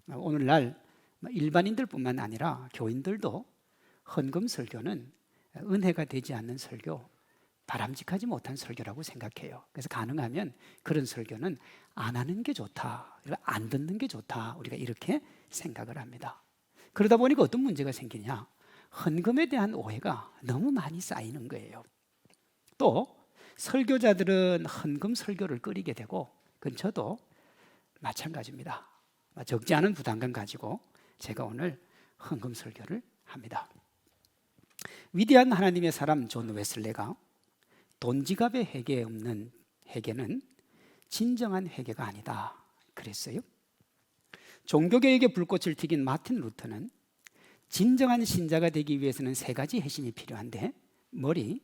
오늘날 일반인들뿐만 아니라 교인들도 헌금 설교는 은혜가 되지 않는 설교, 바람직하지 못한 설교라고 생각해요. 그래서 가능하면 그런 설교는 안 하는 게 좋다, 안 듣는 게 좋다, 우리가 이렇게 생각을 합니다. 그러다 보니까 어떤 문제가 생기냐, 헌금에 대한 오해가 너무 많이 쌓이는 거예요. 또 설교자들은 헌금 설교를 끓이게 되고, 그건 저도 마찬가지입니다. 적지 않은 부담감 가지고 제가 오늘 헌금 설교를 합니다. 위대한 하나님의 사람 존 웨슬레가 돈 지갑의 회개 없는 회개는 진정한 회개가 아니다 그랬어요. 종교개혁의 불꽃을 튀긴 마틴 루터는 진정한 신자가 되기 위해서는 세 가지 회심이 필요한데 머리,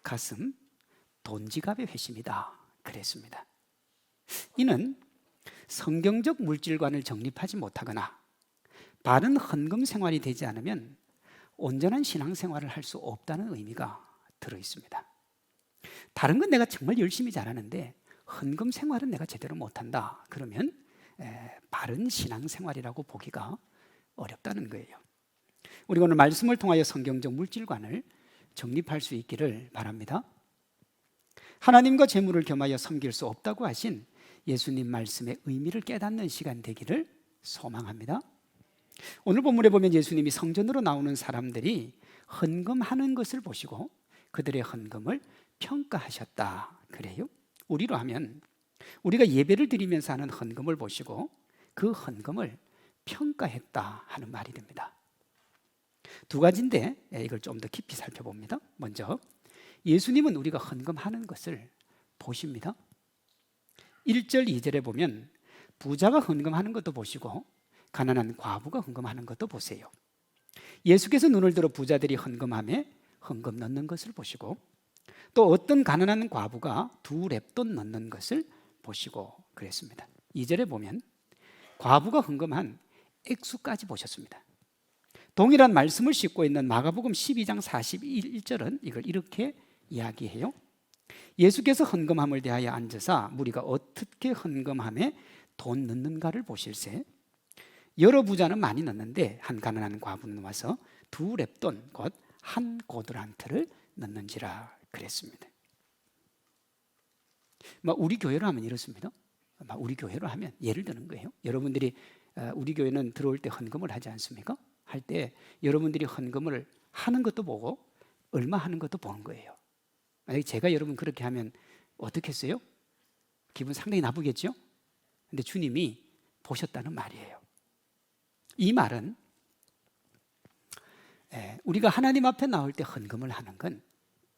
가슴, 돈 지갑의 회심이다 그랬습니다. 이는 성경적 물질관을 정립하지 못하거나 바른 헌금 생활이 되지 않으면 온전한 신앙생활을 할 수 없다는 의미가 들어있습니다. 다른 건 내가 정말 열심히 잘하는데 헌금 생활은 내가 제대로 못한다 그러면 바른 신앙생활이라고 보기가 어렵다는 거예요. 우리가 오늘 말씀을 통하여 성경적 물질관을 정립할 수 있기를 바랍니다. 하나님과 재물을 겸하여 섬길 수 없다고 하신 예수님 말씀의 의미를 깨닫는 시간 되기를 소망합니다. 오늘 본문에 보면 예수님이 성전으로 나오는 사람들이 헌금하는 것을 보시고 그들의 헌금을 평가하셨다 그래요. 우리로 하면 우리가 예배를 드리면서 하는 헌금을 보시고 그 헌금을 평가했다 하는 말이 됩니다. 두 가지인데 이걸 좀 더 깊이 살펴봅니다. 먼저 예수님은 우리가 헌금하는 것을 보십니다. 1절 2절에 보면 부자가 헌금하는 것도 보시고 가난한 과부가 헌금하는 것도 보세요. 예수께서 눈을 들어 부자들이 헌금함에 헌금 넣는 것을 보시고 또 어떤 가난한 과부가 2렙돈 넣는 것을 보시고 그랬습니다. 2절에 보면 과부가 헌금한 액수까지 보셨습니다. 동일한 말씀을 싣고 있는 마가복음 12장 41절은 이걸 이렇게 이야기해요. 예수께서 헌금함을 대하여 앉으사 무리가 어떻게 헌금함에 돈 넣는가를 보실세 여러 부자는 많이 넣는데 한 가난한 과부는 와서 2렙돈 곧 한 고드란트를 넣는지라 그랬습니다. 우리 교회로 하면 이렇습니다. 우리 교회로 하면 예를 드는 거예요. 여러분들이 우리 교회는 들어올 때 헌금을 하지 않습니까? 할 때 여러분들이 헌금을 하는 것도 보고 얼마 하는 것도 보는 거예요. 만약에 제가 여러분 그렇게 하면 어떻겠어요? 기분 상당히 나쁘겠죠? 근데 주님이 보셨다는 말이에요. 이 말은 우리가 하나님 앞에 나올 때 헌금을 하는 건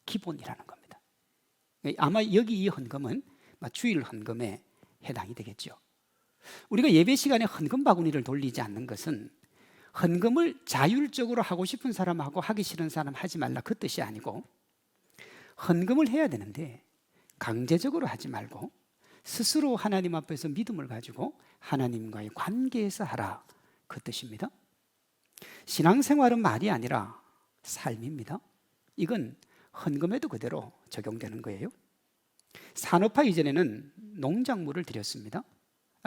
기본이라는 겁니다. 아마 여기 이 헌금은 주일 헌금에 해당이 되겠죠. 우리가 예배 시간에 헌금 바구니를 돌리지 않는 것은 헌금을 자율적으로 하고 싶은 사람하고 하기 싫은 사람 하지 말라 그 뜻이 아니고 헌금을 해야 되는데 강제적으로 하지 말고 스스로 하나님 앞에서 믿음을 가지고 하나님과의 관계에서 하라 그 뜻입니다. 신앙생활은 말이 아니라 삶입니다. 이건 헌금에도 그대로 적용되는 거예요. 산업화 이전에는 농작물을 드렸습니다.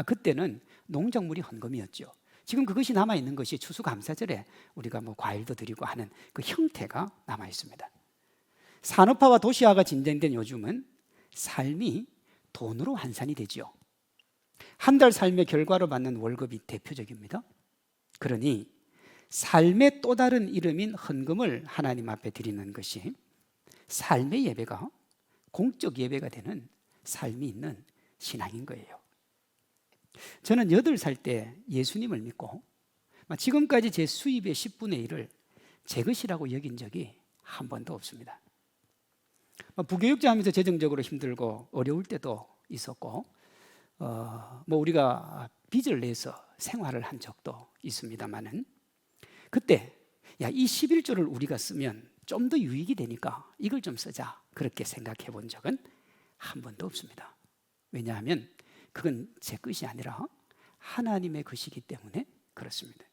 그때는 농작물이 헌금이었죠. 지금 그것이 남아있는 것이 추수감사절에 우리가 과일도 드리고 하는 그 형태가 남아있습니다. 산업화와 도시화가 진행된 요즘은 삶이 돈으로 환산이 되죠. 한 달 삶의 결과로 받는 월급이 대표적입니다. 그러니 삶의 또 다른 이름인 헌금을 하나님 앞에 드리는 것이 삶의 예배가 공적 예배가 되는 삶이 있는 신앙인 거예요. 저는 8살 때 예수님을 믿고 지금까지 제 수입의 10분의 1을 제 것이라고 여긴 적이 한 번도 없습니다. 부교육자하면서 재정적으로 힘들고 어려울 때도 있었고 우리가 빚을 내서 생활을 한 적도 있습니다만은 그때 이 11조를 우리가 쓰면 좀 더 유익이 되니까 이걸 좀 쓰자 그렇게 생각해 본 적은 한 번도 없습니다. 왜냐하면 그건 제 것이 아니라 하나님의 것이기 때문에 그렇습니다.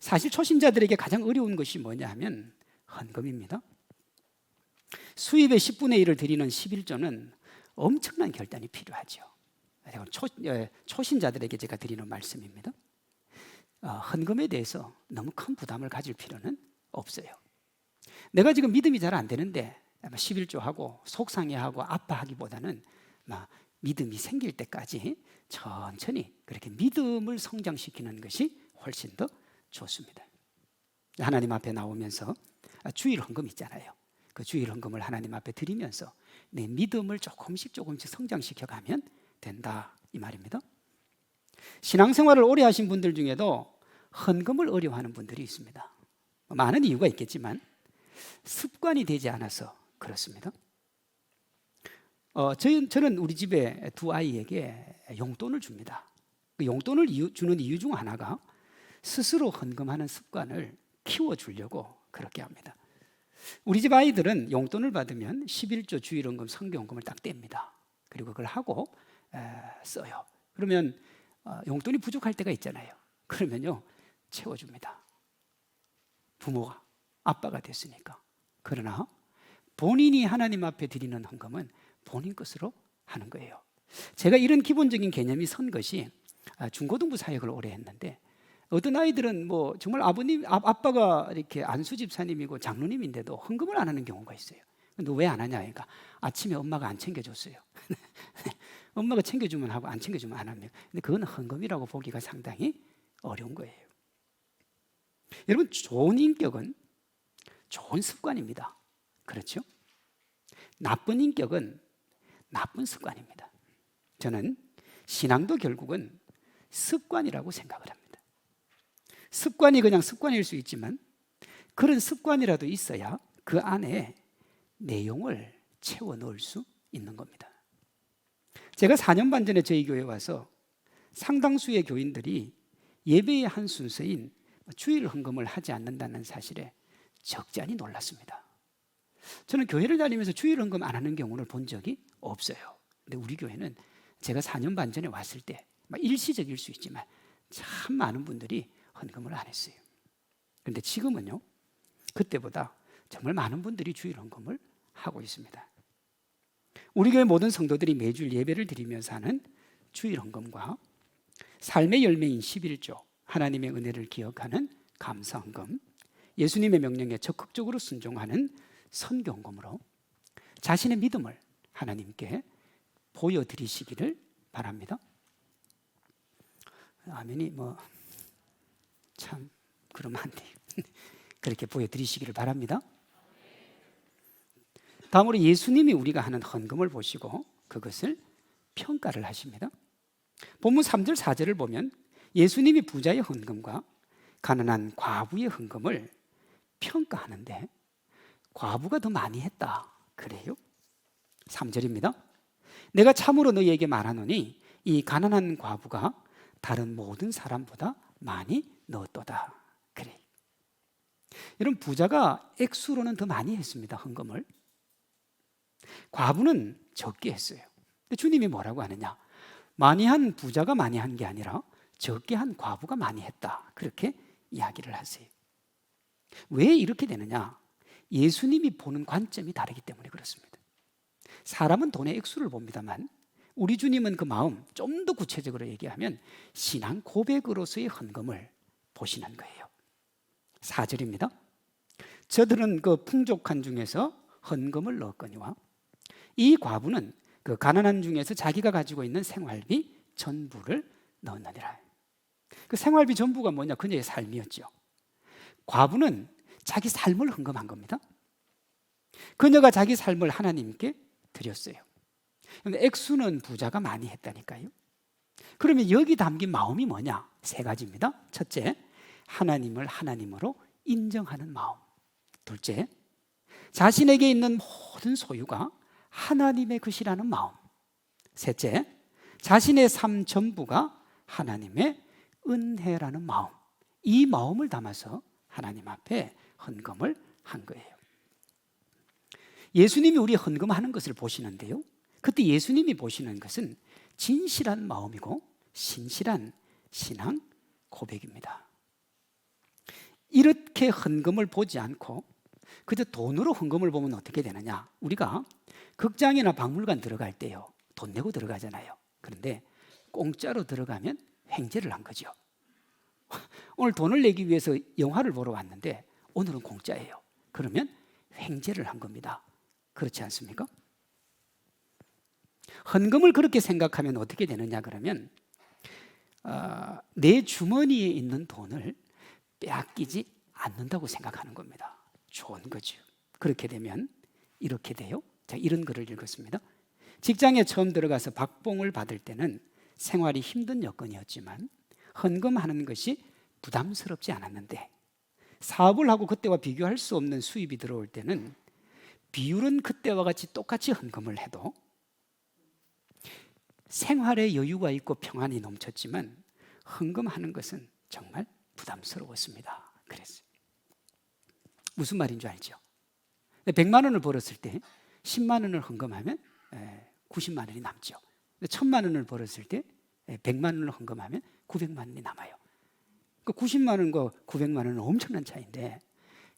사실 초신자들에게 가장 어려운 것이 뭐냐 하면 헌금입니다. 수입의 10분의 1을 드리는 11조는 엄청난 결단이 필요하죠. 초신자들에게 제가 드리는 말씀입니다. 헌금에 대해서 너무 큰 부담을 가질 필요는 없어요. 내가 지금 믿음이 잘 안 되는데 11조하고 속상해하고 아파하기보다는 믿음이 생길 때까지 천천히 그렇게 믿음을 성장시키는 것이 훨씬 더 좋습니다. 하나님 앞에 나오면서 주일 헌금 있잖아요. 그 주일 헌금을 하나님 앞에 드리면서 내 믿음을 조금씩 성장시켜 가면 된다, 이 말입니다. 신앙생활을 오래 하신 분들 중에도 헌금을 어려워하는 분들이 있습니다. 많은 이유가 있겠지만 습관이 되지 않아서 그렇습니다. 저는 우리 집에 두 아이에게 용돈을 줍니다. 그 용돈을 주는 이유 중 하나가 스스로 헌금하는 습관을 키워주려고 그렇게 합니다. 우리 집 아이들은 용돈을 받으면 11조 주일헌금, 성경헌금을 딱 뗍니다. 그리고 그걸 하고 써요. 그러면 용돈이 부족할 때가 있잖아요. 그러면요, 채워줍니다. 부모가, 아빠가 됐으니까. 그러나 본인이 하나님 앞에 드리는 헌금은 본인 것으로 하는 거예요. 제가 이런 기본적인 개념이 선 것이 중고등부 사역을 오래 했는데, 어떤 아이들은 정말 아빠가 이렇게 안수 집사님이고 장로님인데도 헌금을 안 하는 경우가 있어요. 근데 왜 안 하냐? 그러니까 아침에 엄마가 안 챙겨줬어요. 엄마가 챙겨주면 하고 안 챙겨주면 안 합니다. 근데 그건 헌금이라고 보기가 상당히 어려운 거예요. 여러분, 좋은 인격은 좋은 습관입니다. 그렇죠? 나쁜 인격은 나쁜 습관입니다. 저는 신앙도 결국은 습관이라고 생각을 합니다. 습관이 그냥 습관일 수 있지만 그런 습관이라도 있어야 그 안에 내용을 채워 넣을 수 있는 겁니다. 제가 4년 반 전에 저희 교회에 와서 상당수의 교인들이 예배의 한 순서인 주일 헌금을 하지 않는다는 사실에 적잖이 놀랐습니다. 저는 교회를 다니면서 주일 헌금 안 하는 경우를 본 적이 없어요. 근데 우리 교회는 제가 4년 반 전에 왔을 때 일시적일 수 있지만 참 많은 분들이 헌금을 안 했어요. 그런데 지금은요, 그때보다 정말 많은 분들이 주일 헌금을 하고 있습니다. 우리 교회 모든 성도들이 매주 예배를 드리면서 하는 주일 헌금과 삶의 열매인 11조, 하나님의 은혜를 기억하는 감사 헌금, 예수님의 명령에 적극적으로 순종하는 선교 헌금으로 자신의 믿음을 하나님께 보여드리시기를 바랍니다. 아멘이 참 그러면 안 돼요. 그렇게 보여드리시기를 바랍니다. 다음으로 예수님이 우리가 하는 헌금을 보시고 그것을 평가를 하십니다. 본문 3절 4절을 보면 예수님이 부자의 헌금과 가난한 과부의 헌금을 평가하는데 과부가 더 많이 했다, 그래요? 3절입니다. 내가 참으로 너희에게 말하노니 이 가난한 과부가 다른 모든 사람보다 많이 넣었도다, 그래. 여러분, 부자가 액수로는 더 많이 했습니다, 헌금을. 과부는 적게 했어요. 근데 주님이 뭐라고 하느냐? 많이 한 부자가 많이 한 게 아니라 적게 한 과부가 많이 했다, 그렇게 이야기를 하세요. 왜 이렇게 되느냐? 예수님이 보는 관점이 다르기 때문에 그렇습니다. 사람은 돈의 액수를 봅니다만 우리 주님은 그 마음, 좀 더 구체적으로 얘기하면 신앙 고백으로서의 헌금을 보시는 거예요. 4절입니다. 저들은 그 풍족한 중에서 헌금을 넣었거니와 이 과부는 그 가난한 중에서 자기가 가지고 있는 생활비 전부를 넣었느니라. 그 생활비 전부가 뭐냐? 그녀의 삶이었죠. 과부는 자기 삶을 헌금한 겁니다. 그녀가 자기 삶을 하나님께 드렸어요. 그런데 액수는 부자가 많이 했다니까요. 그러면 여기 담긴 마음이 뭐냐? 3가지입니다. 첫째, 하나님을 하나님으로 인정하는 마음. 둘째, 자신에게 있는 모든 소유가 하나님의 것이라는 마음. 셋째, 자신의 삶 전부가 하나님의 은혜라는 마음. 이 마음을 담아서 하나님 앞에 헌금을 한 거예요. 예수님이 우리 헌금하는 것을 보시는데요, 그때 예수님이 보시는 것은 진실한 마음이고 신실한 신앙 고백입니다. 이렇게 헌금을 보지 않고 그저 돈으로 헌금을 보면 어떻게 되느냐? 우리가 극장이나 박물관 들어갈 때요, 돈 내고 들어가잖아요. 그런데 공짜로 들어가면 횡재를 한 거죠. 오늘 돈을 내기 위해서 영화를 보러 왔는데 오늘은 공짜예요. 그러면 횡재를 한 겁니다. 그렇지 않습니까? 헌금을 그렇게 생각하면 어떻게 되느냐 그러면 내 주머니에 있는 돈을 빼앗기지 않는다고 생각하는 겁니다. 좋은 거죠. 그렇게 되면 이렇게 돼요. 자, 이런 글을 읽었습니다. 직장에 처음 들어가서 박봉을 받을 때는 생활이 힘든 여건이었지만 헌금하는 것이 부담스럽지 않았는데 사업을 하고 그때와 비교할 수 없는 수입이 들어올 때는 비율은 그때와 같이 똑같이 헌금을 해도 생활에 여유가 있고 평안이 넘쳤지만 헌금하는 것은 정말 부담스러웠습니다. 그랬어요. 무슨 말인 줄 알죠? 100만 원을 벌었을 때 10만 원을 헌금하면 90만 원이 남죠. 1000만 원을 벌었을 때 100만 원을 헌금하면 900만 원이 남아요. 그 90만 원과 900만 원은 엄청난 차이인데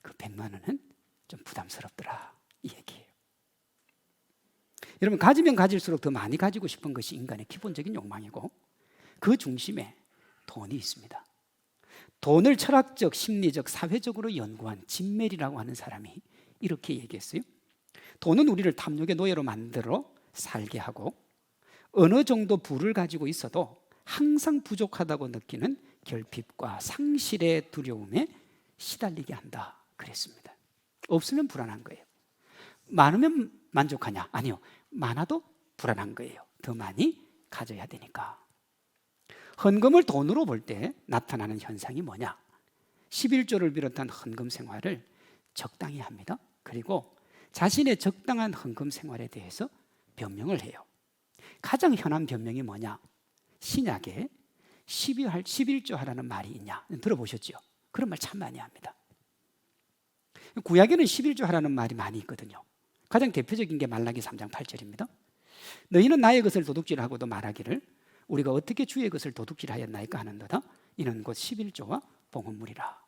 그 100만 원은 좀 부담스럽더라 이 얘기예요. 여러분, 가지면 가질수록 더 많이 가지고 싶은 것이 인간의 기본적인 욕망이고 그 중심에 돈이 있습니다. 돈을 철학적, 심리적, 사회적으로 연구한 짐 메리라고 하는 사람이 이렇게 얘기했어요. 돈은 우리를 탐욕의 노예로 만들어 살게 하고 어느 정도 부를 가지고 있어도 항상 부족하다고 느끼는 결핍과 상실의 두려움에 시달리게 한다 그랬습니다. 없으면 불안한 거예요. 많으면 만족하냐? 아니요. 많아도 불안한 거예요. 더 많이 가져야 되니까. 헌금을 돈으로 볼 때 나타나는 현상이 뭐냐? 11조를 비롯한 헌금 생활을 적당히 합니다. 그리고 자신의 적당한 헌금 생활에 대해서 변명을 해요. 가장 흔한 변명이 뭐냐? 신약에 11조 하라는 말이 있냐? 들어보셨죠? 그런 말 참 많이 합니다. 구약에는 11조 하라는 말이 많이 있거든요. 가장 대표적인 게 말라기 3장 8절입니다. 너희는 나의 것을 도둑질하고도 말하기를 우리가 어떻게 주의 것을 도둑질하였나이까 하는도다. 이는 곧 11조와 봉헌물이라.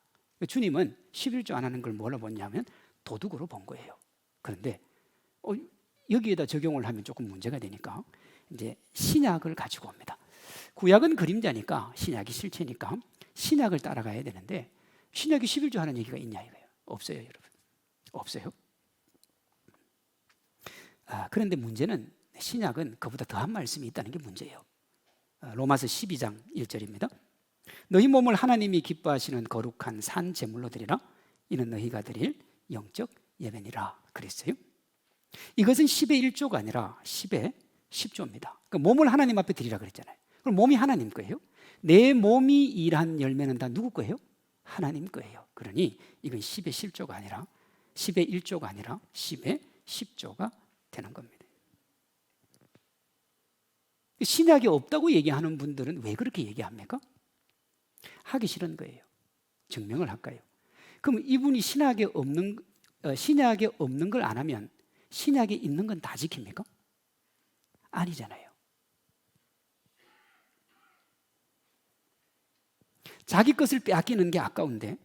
주님은 11조 안 하는 걸 뭐로 보냐면 도둑으로 본 거예요. 그런데 여기에다 적용을 하면 조금 문제가 되니까 이제 신약을 가지고 옵니다. 구약은 그림자니까 신약이 실체니까 신약을 따라가야 되는데 신약이 11조 하는 얘기가 있냐 이거예요. 없어요, 여러분. 없어요. 그런데 문제는 신약은 그보다 더한 말씀이 있다는 게 문제예요. 로마서 12장 1절입니다. 너희 몸을 하나님이 기뻐하시는 거룩한 산 제물로 드리라. 이는 너희가 드릴 영적 예배니라 그랬어요. 이것은 10의 1조가 아니라 10의 10조입니다. 그러니까 몸을 하나님 앞에 드리라 그랬잖아요. 그럼 몸이 하나님 거예요. 내 몸이 일한 열매는 다 누구 거예요? 하나님 거예요. 그러니 이건 10의 10조가 아니라 10의 1조가 아니라 10의 10조가 되는 겁니다. 신약이 없다고 얘기하는 분들은 왜 그렇게 얘기합니까? 하기 싫은 거예요. 증명을 할까요? 그럼 이분이 신약에 없는 걸 안 하면 신약에 있는 건 다 지킵니까? 아니잖아요. 자기 것을 빼앗기는 게 아까운데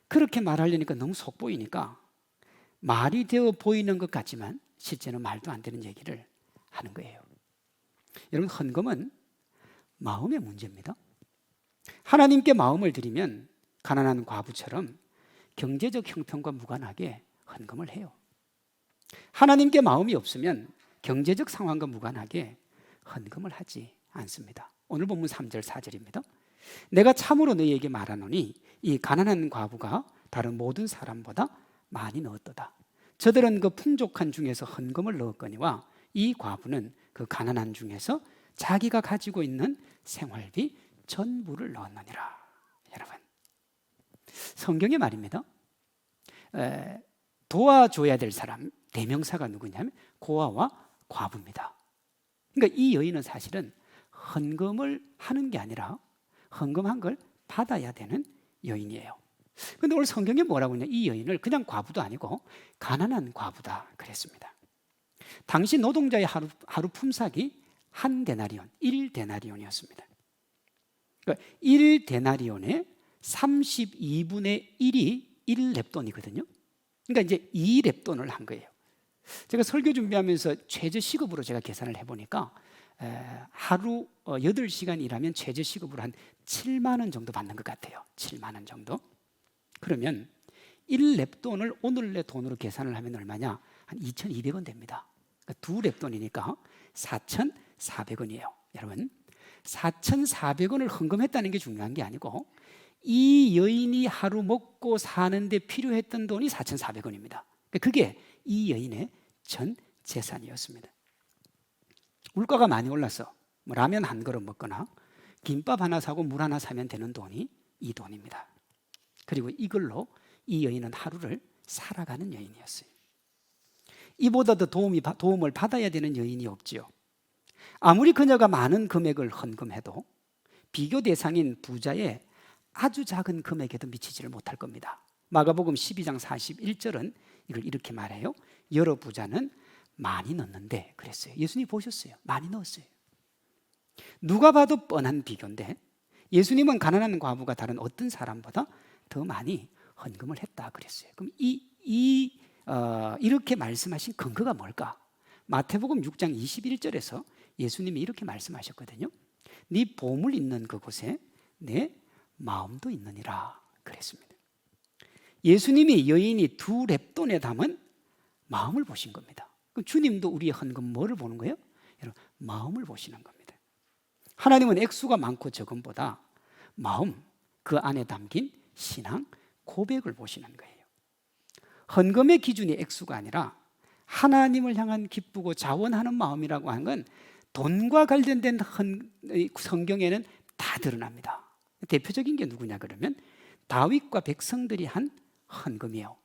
그렇게 말하려니까 너무 속보이니까 말이 되어 보이는 것 같지만 실제는 말도 안 되는 얘기를 하는 거예요. 여러분, 헌금은 마음의 문제입니다. 하나님께 마음을 드리면 가난한 과부처럼 경제적 형편과 무관하게 헌금을 해요. 하나님께 마음이 없으면 경제적 상황과 무관하게 헌금을 하지 않습니다. 오늘 본문 3절 4절입니다. 내가 참으로 너희에게 말하노니 이 가난한 과부가 다른 모든 사람보다 많이 넣었도다. 저들은 그 풍족한 중에서 헌금을 넣었거니와 이 과부는 그 가난한 중에서 자기가 가지고 있는 생활비 전부를 넣었느니라. 여러분, 성경의 말입니다. 도와줘야 될 사람 대명사가 누구냐면 고아와 과부입니다. 그러니까 이 여인은 사실은 헌금을 하는 게 아니라 헌금한 걸 받아야 되는 여인이에요. 그런데 오늘 성경에 뭐라고 했냐? 이 여인을 그냥 과부도 아니고 가난한 과부다 그랬습니다. 당시 노동자의 하루 품삯이 한 데나리온, 1데나리온이었습니다. 그러니까 1데나리온의 32분의 1이 1렙돈이거든요. 그러니까 이제 2렙돈을 한 거예요. 제가 설교 준비하면서 최저 시급으로 제가 계산을 해보니까 하루 8시간 일하면 최저시급으로 한 7만 원 정도 받는 것 같아요. 7만 원 정도. 그러면 1랩돈을 오늘의 돈으로 계산을 하면 얼마냐? 한 2,200원 됩니다. 그러니까 2랩돈이니까 4,400원이에요. 여러분, 4,400원을 헌금했다는 게 중요한 게 아니고 이 여인이 하루 먹고 사는데 필요했던 돈이 4,400원입니다. 그게 이 여인의 전 재산이었습니다. 물가가 많이 올라서 라면 한 그릇 먹거나 김밥 하나 사고 물 하나 사면 되는 돈이 이 돈입니다. 그리고 이걸로 이 여인은 하루를 살아가는 여인이었어요. 이보다 더 도움을 받아야 되는 여인이 없지요. 아무리 그녀가 많은 금액을 헌금해도 비교 대상인 부자의 아주 작은 금액에도 미치지를 못할 겁니다. 마가복음 12장 41절은 이걸 이렇게 말해요. 여러 부자는 많이 넣는데 그랬어요. 예수님 보셨어요. 많이 넣었어요. 누가 봐도 뻔한 비교인데 예수님은 가난한 과부가 다른 어떤 사람보다 더 많이 헌금을 했다 그랬어요. 그럼 이렇게 말씀하신 근거가 뭘까? 마태복음 6장 21절에서 예수님이 이렇게 말씀하셨거든요. 네 보물 있는 그곳에 내 마음도 있느니라 그랬습니다. 예수님이 여인이 2랩돈에 담은 마음을 보신 겁니다. 그럼 주님도 우리의 헌금 뭐를 보는 거예요? 여러분, 마음을 보시는 겁니다. 하나님은 액수가 많고 적음보다 마음, 그 안에 담긴 신앙, 고백을 보시는 거예요. 헌금의 기준이 액수가 아니라 하나님을 향한 기쁘고 자원하는 마음이라고 하는 건 돈과 관련된 성경에는 다 드러납니다. 대표적인 게 누구냐 그러면 다윗과 백성들이 한 헌금이에요.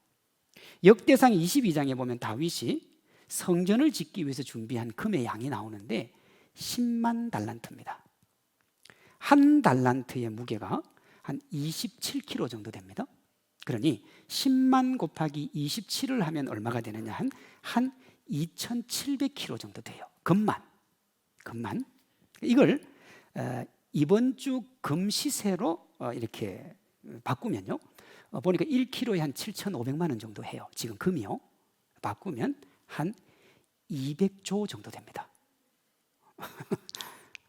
역대상 22장에 보면 다윗이 성전을 짓기 위해서 준비한 금의 양이 나오는데 10만 달란트입니다. 한 달란트의 무게가 한 27kg 정도 됩니다. 그러니 10만 곱하기 27을 하면 얼마가 되느냐 한 2,700kg 정도 돼요. 금만. 이걸 이번 주 금 시세로 이렇게 바꾸면요. 보니까 1kg에 한 7,500만 원 정도 해요. 지금 금이요. 바꾸면 한 200조 정도 됩니다.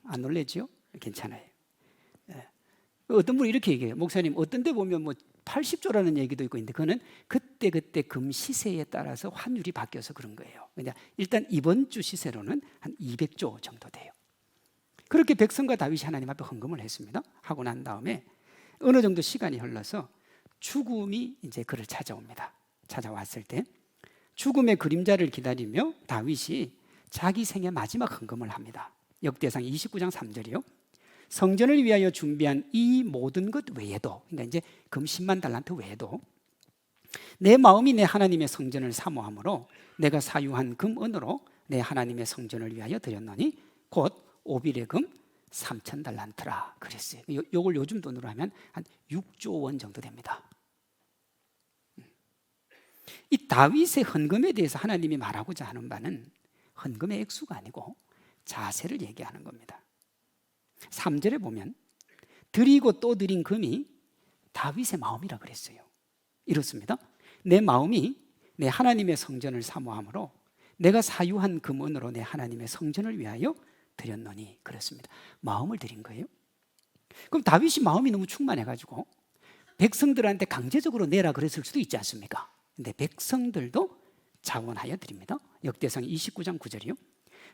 안 놀라지요? 괜찮아요. 어떤 분이 이렇게 얘기해요. 목사님, 어떤 데 보면 뭐 80조라는 얘기도 있고 있는데 그거는 그때 금 시세에 따라서 환율이 바뀌어서 그런 거예요. 그냥 일단 이번 주 시세로는 한 200조 정도 돼요. 그렇게 백성과 다윗이 하나님 앞에 헌금을 했습니다. 하고 난 다음에 어느 정도 시간이 흘러서 죽음이 이제 그를 찾아옵니다. 찾아왔을 때 죽음의 그림자를 기다리며 다윗이 자기 생애 마지막 헌금을 합니다. 역대상 29장 3절이요. 성전을 위하여 준비한 이 모든 것 외에도, 그러니까 이제 금 10만 달란트 외에도 내 마음이 내 하나님의 성전을 사모함으로 내가 사유한 금은으로 내 하나님의 성전을 위하여 드렸노니 곧 오빌의 금 3,000달란트라 그랬어요. 요걸 요즘 돈으로 하면 한 6조 원 정도 됩니다. 이 다윗의 헌금에 대해서 하나님이 말하고자 하는 바는 헌금의 액수가 아니고 자세를 얘기하는 겁니다. 3절에 보면 드리고 또 드린 금이 다윗의 마음이라 그랬어요. 이렇습니다. 내 마음이 내 하나님의 성전을 사모함으로 내가 사유한 금은으로 내 하나님의 성전을 위하여 드렸노니 그렇습니다. 마음을 드린 거예요. 그럼 다윗이 마음이 너무 충만해가지고 백성들한테 강제적으로 내라 그랬을 수도 있지 않습니까? 근데 백성들도 자원하여 드립니다. 역대상 29장 9절이요.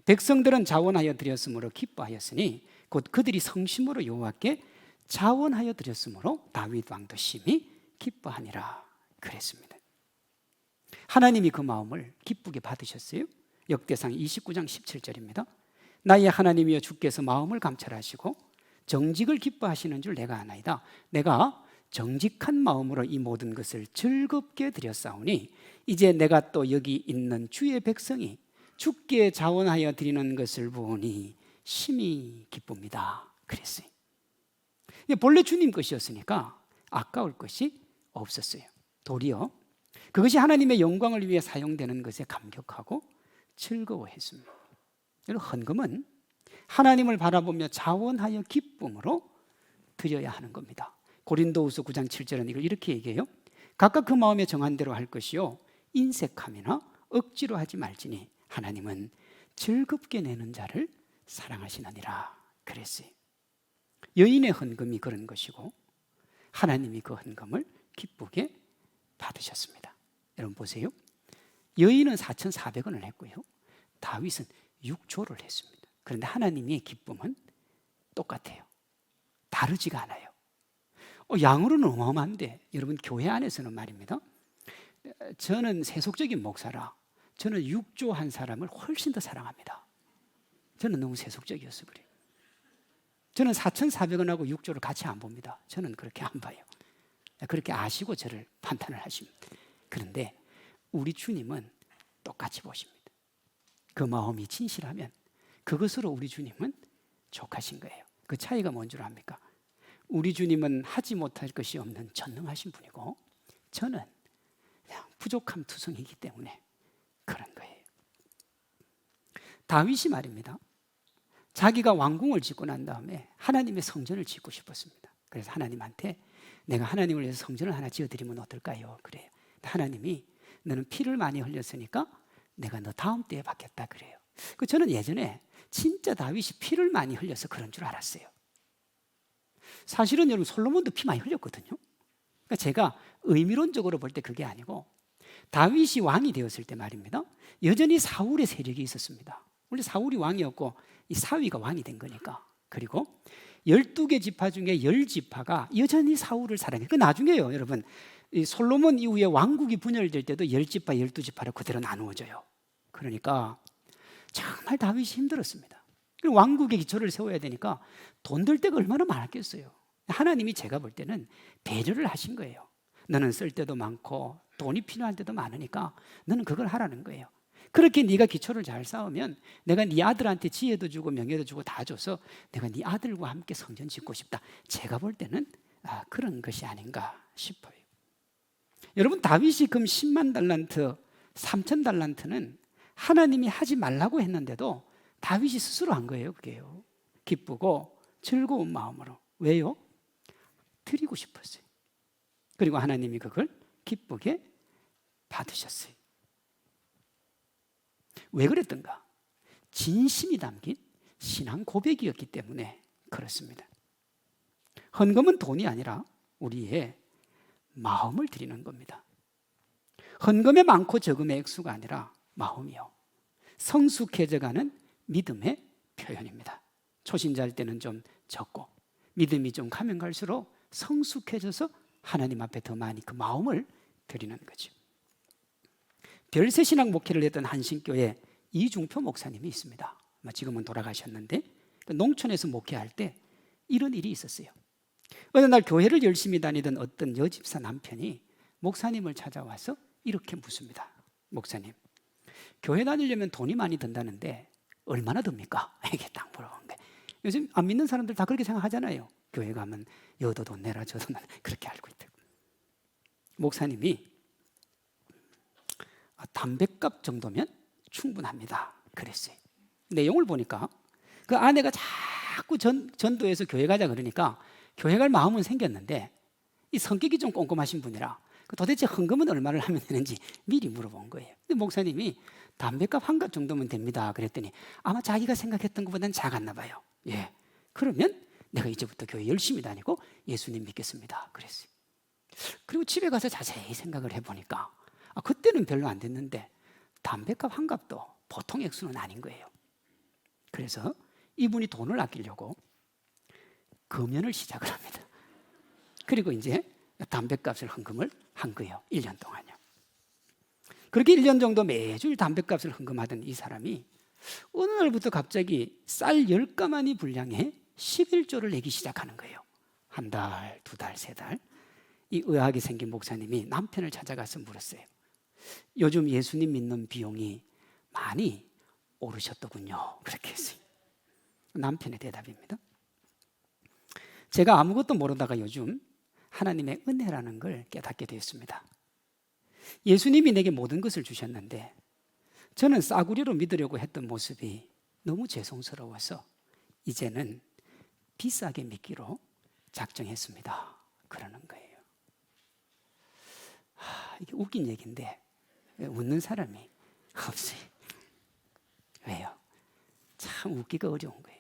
백성들은 자원하여 드렸으므로 기뻐하였으니 곧 그들이 성심으로 여호와께 자원하여 드렸으므로 다윗 왕도 심히 기뻐하니라 그랬습니다. 하나님이 그 마음을 기쁘게 받으셨어요. 역대상 29장 17절입니다. 나의 하나님이여 주께서 마음을 감찰하시고 정직을 기뻐하시는 줄 내가 아나이다. 내가 정직한 마음으로 이 모든 것을 즐겁게 드렸사오니 이제 내가 또 여기 있는 주의 백성이 주께 자원하여 드리는 것을 보니 심히 기쁩니다. 그랬어요. 본래 주님 것이었으니까 아까울 것이 없었어요. 도리어 그것이 하나님의 영광을 위해 사용되는 것에 감격하고 즐거워했습니다. 헌금은 하나님을 바라보며 자원하여 기쁨으로 드려야 하는 겁니다. 고린도후서 9장 7절은 이걸 이렇게 얘기해요. 각각 그 마음에 정한 대로 할 것이요 인색함이나 억지로 하지 말지니 하나님은 즐겁게 내는 자를 사랑하시느니라 그랬어요. 여인의 헌금이 그런 것이고 하나님이 그 헌금을 기쁘게 받으셨습니다. 여러분 보세요. 여인은 4,400원을 했고요. 다윗은 6조를 했습니다. 그런데 하나님의 기쁨은 똑같아요. 다르지가 않아요. 양으로는 어마어마한데 여러분 교회 안에서는 말입니다. 저는 세속적인 목사라 저는 6조 한 사람을 훨씬 더 사랑합니다. 저는 너무 세속적이어서 그래요. 저는 4,400원하고 6조를 같이 안 봅니다. 저는 그렇게 안 봐요. 그렇게 아시고 저를 판단을 하십니다. 그런데 우리 주님은 똑같이 보십니다. 그 마음이 진실하면 그것으로 우리 주님은 족하신 거예요. 그 차이가 뭔 줄 압니까? 우리 주님은 하지 못할 것이 없는 전능하신 분이고 저는 그냥 부족함 투성이기 때문에 그런 거예요. 다윗이 말입니다. 자기가 왕궁을 짓고 난 다음에 하나님의 성전을 짓고 싶었습니다. 그래서 하나님한테 내가 하나님을 위해서 성전을 하나 지어드리면 어떨까요? 그래요. 하나님이 너는 피를 많이 흘렸으니까 내가 너 다음 때에 받겠다 그래요. 저는 예전에 진짜 다윗이 피를 많이 흘려서 그런 줄 알았어요. 사실은 여러분 솔로몬도 피 많이 흘렸거든요. 그러니까 제가 의미론적으로 볼 때 그게 아니고 다윗이 왕이 되었을 때 말입니다. 여전히 사울의 세력이 있었습니다. 원래 사울이 왕이었고 이 사위가 왕이 된 거니까. 그리고 12개 지파 중에 10지파가 여전히 사울을 사랑해요. 그 나중에요 여러분 이 솔로몬 이후에 왕국이 분열될 때도 10지파 12지파로 그대로 나누어져요. 그러니까 정말 다윗이 힘들었습니다. 그리고 왕국의 기초를 세워야 되니까 돈 들 데가 얼마나 많았겠어요. 하나님이 제가 볼 때는 배려를 하신 거예요. 너는 쓸 데도 많고 돈이 필요한 데도 많으니까 너는 그걸 하라는 거예요. 그렇게 네가 기초를 잘 쌓으면 내가 네 아들한테 지혜도 주고 명예도 주고 다 줘서 내가 네 아들과 함께 성전 짓고 싶다. 제가 볼 때는 그런 것이 아닌가 싶어요. 여러분 다윗이 금 10만 달란트 3천 달란트는 하나님이 하지 말라고 했는데도 다윗이 스스로 한 거예요. 그게요. 기쁘고 즐거운 마음으로. 왜요? 드리고 싶었어요. 그리고 하나님이 그걸 기쁘게 받으셨어요. 왜 그랬던가? 진심이 담긴 신앙 고백이었기 때문에 그렇습니다. 헌금은 돈이 아니라 우리의 마음을 드리는 겁니다. 헌금의 많고 적음의 액수가 아니라 마음이요. 성숙해져가는 믿음의 표현입니다. 초신자일 때는 좀 적고 믿음이 좀 가면 갈수록 성숙해져서 하나님 앞에 더 많이 그 마음을 드리는 거죠. 별세신앙 목회를 했던 한신교회 이중표 목사님이 있습니다. 지금은 돌아가셨는데 농촌에서 목회할 때 이런 일이 있었어요. 어느 날 교회를 열심히 다니던 어떤 여집사 남편이 목사님을 찾아와서 이렇게 묻습니다. 목사님, 교회 다니려면 돈이 많이 든다는데 얼마나 듭니까? 이게 딱 물어본 거예요. 요즘 안 믿는 사람들 다 그렇게 생각하잖아요. 교회 가면 여도 돈 내라 저도 돈 그렇게 알고 있다고. 목사님이 담뱃값 정도면 충분합니다 그랬어요. 내용을 보니까 그 아내가 자꾸 전도해서 교회 가자 그러니까 교회 갈 마음은 생겼는데 이 성격이 좀 꼼꼼하신 분이라 도대체 헌금은 얼마를 하면 되는지 미리 물어본 거예요. 근데 목사님이 담뱃값 한 값 정도면 됩니다 그랬더니 아마 자기가 생각했던 것보다는 작았나 봐요. 예, 그러면 내가 이제부터 교회 열심히 다니고 예수님 믿겠습니다 그랬어요. 그리고 집에 가서 자세히 생각을 해보니까 그때는 별로 안 됐는데 담뱃값 한 값도 보통 액수는 아닌 거예요. 그래서 이분이 돈을 아끼려고 금연을 시작을 합니다. 그리고 이제 담뱃값을 헌금을 한 거예요. 1년 동안요. 그렇게 1년 정도 매주 담뱃값을 헌금하던 이 사람이 어느 날부터 갑자기 쌀 10가마니 분량의 11조를 내기 시작하는 거예요. 한 달, 두 달, 세 달. 이 의학이 생긴 목사님이 남편을 찾아가서 물었어요. 요즘 예수님 믿는 비용이 많이 오르셨더군요. 그렇게 했어요. 남편의 대답입니다. 제가 아무것도 모르다가 요즘 하나님의 은혜라는 걸 깨닫게 되었습니다. 예수님이 내게 모든 것을 주셨는데 저는 싸구려로 믿으려고 했던 모습이 너무 죄송스러워서 이제는 비싸게 믿기로 작정했습니다. 그러는 거예요. 이게 웃긴 얘기인데 왜 웃는 사람이 없어요. 왜요? 참 웃기가 어려운 거예요.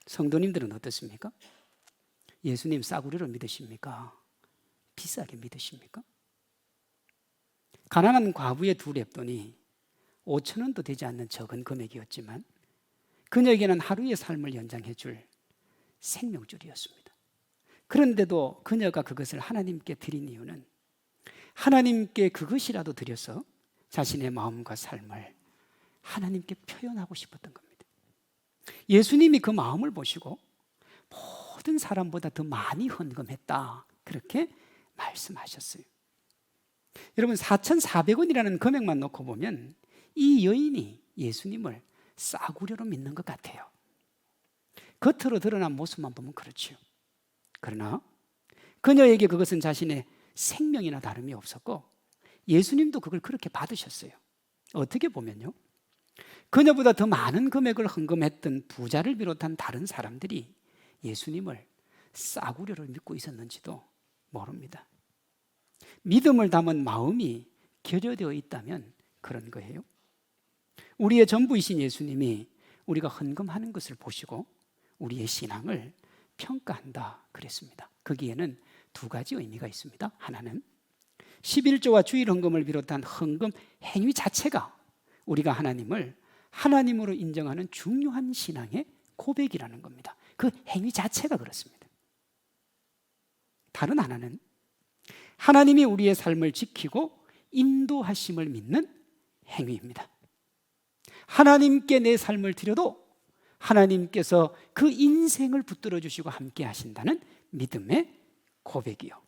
성도님들은 어떻습니까? 예수님 싸구려로 믿으십니까? 비싸게 믿으십니까? 가난한 과부의 두 렙돈이 5,000원도 되지 않는 적은 금액이었지만 그녀에게는 하루의 삶을 연장해 줄 생명줄이었습니다. 그런데도 그녀가 그것을 하나님께 드린 이유는 하나님께 그것이라도 드려서 자신의 마음과 삶을 하나님께 표현하고 싶었던 겁니다. 예수님이 그 마음을 보시고 모든 사람보다 더 많이 헌금했다, 그렇게 말씀하셨어요. 여러분, 4,400원이라는 금액만 놓고 보면 이 여인이 예수님을 싸구려로 믿는 것 같아요. 겉으로 드러난 모습만 보면 그렇죠. 그러나 그녀에게 그것은 자신의 생명이나 다름이 없었고 예수님도 그걸 그렇게 받으셨어요. 어떻게 보면요, 그녀보다 더 많은 금액을 헌금했던 부자를 비롯한 다른 사람들이 예수님을 싸구려로 믿고 있었는지도 모릅니다. 믿음을 담은 마음이 결여되어 있다면 그런 거예요. 우리의 전부이신 예수님이 우리가 헌금하는 것을 보시고 우리의 신앙을 평가한다 그랬습니다. 거기에는 두 가지 의미가 있습니다. 하나는 11조와 주일 헌금을 비롯한 헌금 행위 자체가 우리가 하나님을 하나님으로 인정하는 중요한 신앙의 고백이라는 겁니다. 그 행위 자체가 그렇습니다. 다른 하나는 하나님이 우리의 삶을 지키고 인도하심을 믿는 행위입니다. 하나님께 내 삶을 드려도 하나님께서 그 인생을 붙들어 주시고 함께 하신다는 믿음의 고백이요.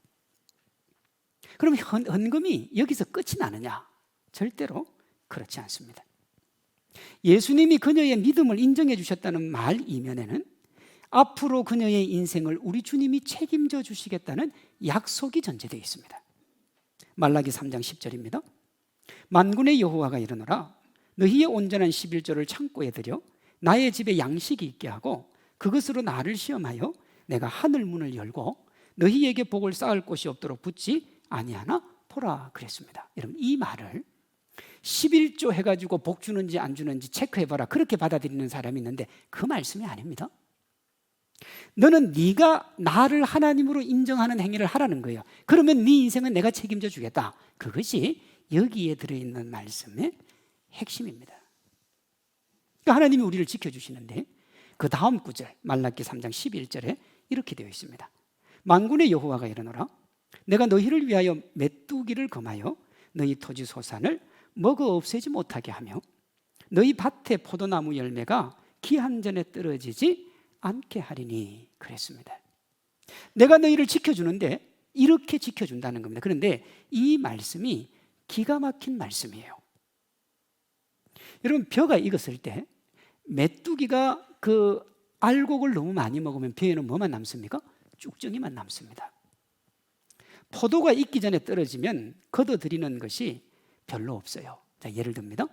그럼 헌금이 여기서 끝이 나느냐? 절대로 그렇지 않습니다. 예수님이 그녀의 믿음을 인정해 주셨다는 말 이면에는 앞으로 그녀의 인생을 우리 주님이 책임져 주시겠다는 약속이 전제되어 있습니다. 말라기 3장 10절입니다. 만군의 여호와가 이르노라, 너희의 온전한 11조를 창고에 들여 나의 집에 양식이 있게 하고 그것으로 나를 시험하여 내가 하늘 문을 열고 너희에게 복을 쌓을 곳이 없도록 붙지 아니하나 보라 그랬습니다. 여러분, 이 말을 11조 해가지고 복 주는지 안 주는지 체크해봐라, 그렇게 받아들이는 사람이 있는데 그 말씀이 아닙니다. 너는 네가 나를 하나님으로 인정하는 행위를 하라는 거예요. 그러면 네 인생은 내가 책임져 주겠다. 그것이 여기에 들어있는 말씀의 핵심입니다. 그러니까 하나님이 우리를 지켜주시는데 그 다음 구절 말라기 3장 11절에 이렇게 되어 있습니다. 만군의 여호와가 이르노라, 내가 너희를 위하여 메뚜기를 금하여 너희 토지 소산을 먹어 없애지 못하게 하며 너희 밭의 포도나무 열매가 기한 전에 떨어지지 않게 하리니 그랬습니다. 내가 너희를 지켜주는데 이렇게 지켜준다는 겁니다. 그런데 이 말씀이 기가 막힌 말씀이에요. 여러분, 벼가 익었을 때 메뚜기가 그 알곡을 너무 많이 먹으면 벼에는 뭐만 남습니까? 쭉정이만 남습니다. 포도가 익기 전에 떨어지면 걷어들이는 것이 별로 없어요. 자, 예를 듭니다.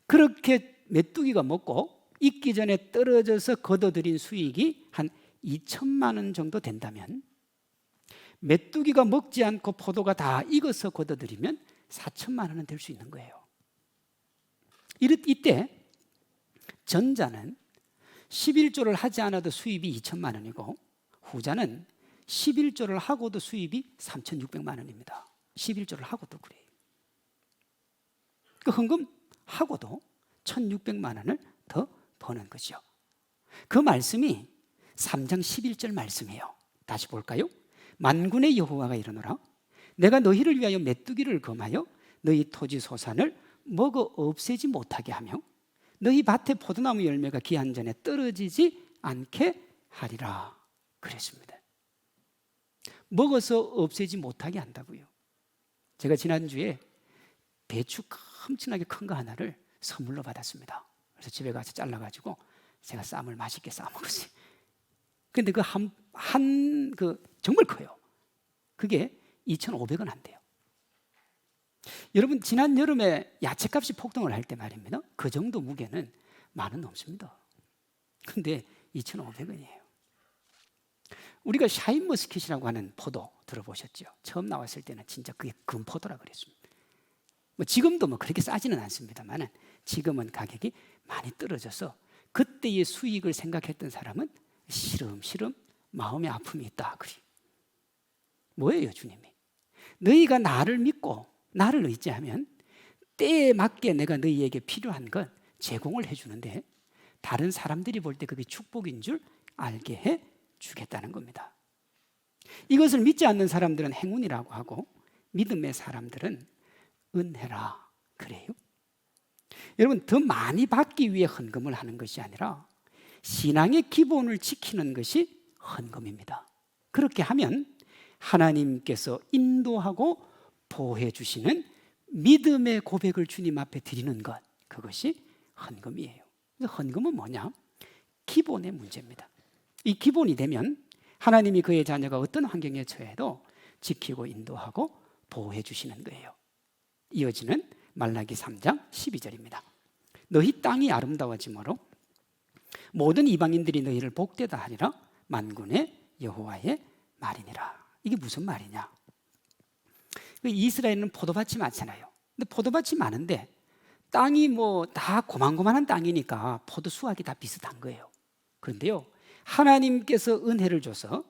그렇게 메뚜기가 먹고 익기 전에 떨어져서 걷어들인 수익이 한 2천만 원 정도 된다면 메뚜기가 먹지 않고 포도가 다 익어서 걷어들이면 4천만 원은 될 수 있는 거예요. 이때 전자는 11조를 하지 않아도 수입이 2천만 원이고 후자는 11조를 하고도 수입이 3,600만 원입니다. 11조를 하고도 그래요. 그 헌금하고도 1,600만 원을 더 버는 거죠. 그 말씀이 3장 11절 말씀이에요. 다시 볼까요? 만군의 여호와가 이르노라, 내가 너희를 위하여 메뚜기를 금하여 너희 토지 소산을 먹어 없애지 못하게 하며 너희 밭의 포도나무 열매가 기한 전에 떨어지지 않게 하리라 그랬습니다. 먹어서 없애지 못하게 한다고요. 제가 지난주에 배추 큼지나게 큰 거 하나를 선물로 받았습니다. 그래서 집에 가서 잘라가지고 제가 쌈을 맛있게 싸먹었어요. 근데 그 정말 커요. 그게 2,500원 한대요. 여러분, 지난 여름에 야채값이 폭등을 할 때 말입니다. 그 정도 무게는 10,000원 넘습니다. 근데 2,500원이에요. 우리가 샤인머스킷이라고 하는 포도 들어보셨죠? 처음 나왔을 때는 진짜 그게 금포도라 그랬습니다. 지금도 그렇게 싸지는 않습니다만 지금은 가격이 많이 떨어져서 그때의 수익을 생각했던 사람은 시름시름 마음의 아픔이 있다. 그리 뭐예요, 주님이? 너희가 나를 믿고 나를 의지하면 때에 맞게 내가 너희에게 필요한 건 제공을 해주는데 다른 사람들이 볼 때 그게 축복인 줄 알게 해 주겠다는 겁니다. 이것을 믿지 않는 사람들은 행운이라고 하고 믿음의 사람들은 은혜라 그래요. 여러분, 더 많이 받기 위해 헌금을 하는 것이 아니라 신앙의 기본을 지키는 것이 헌금입니다. 그렇게 하면 하나님께서 인도하고 보호해 주시는 믿음의 고백을 주님 앞에 드리는 것, 그것이 헌금이에요. 그래서 헌금은 뭐냐? 기본의 문제입니다. 이 기본이 되면 하나님이 그의 자녀가 어떤 환경에 처해도 지키고 인도하고 보호해 주시는 거예요. 이어지는 말라기 3장 12절입니다. 너희 땅이 아름다워지므로 모든 이방인들이 너희를 복되다 하리라. 만군의 여호와의 말이니라. 이게 무슨 말이냐? 이스라엘은 포도밭이 많잖아요. 근데 포도밭이 많은데 땅이 뭐 다 고만고만한 땅이니까 포도 수확이 다 비슷한 거예요. 그런데요, 하나님께서 은혜를 줘서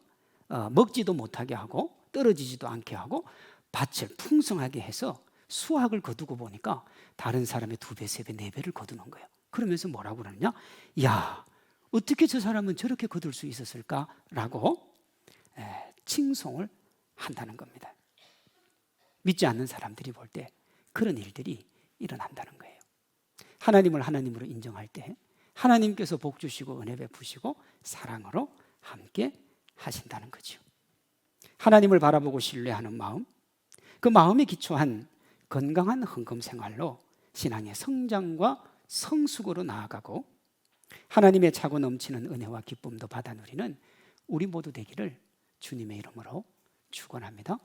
먹지도 못하게 하고 떨어지지도 않게 하고 밭을 풍성하게 해서 수확을 거두고 보니까 다른 사람의 2배, 3배, 4배를 거두는 거예요. 그러면서 뭐라고 그러느냐? 야, 어떻게 저 사람은 저렇게 거둘 수 있었을까라고 칭송을 한다는 겁니다. 믿지 않는 사람들이 볼 때 그런 일들이 일어난다는 거예요. 하나님을 하나님으로 인정할 때 하나님께서 복 주시고 은혜 베푸시고 사랑으로 함께 하신다는 거죠. 하나님을 바라보고 신뢰하는 마음, 그 마음에 기초한 건강한 헌금 생활로 신앙의 성장과 성숙으로 나아가고 하나님의 차고 넘치는 은혜와 기쁨도 받아 누리는 우리 모두 되기를 주님의 이름으로 축원합니다.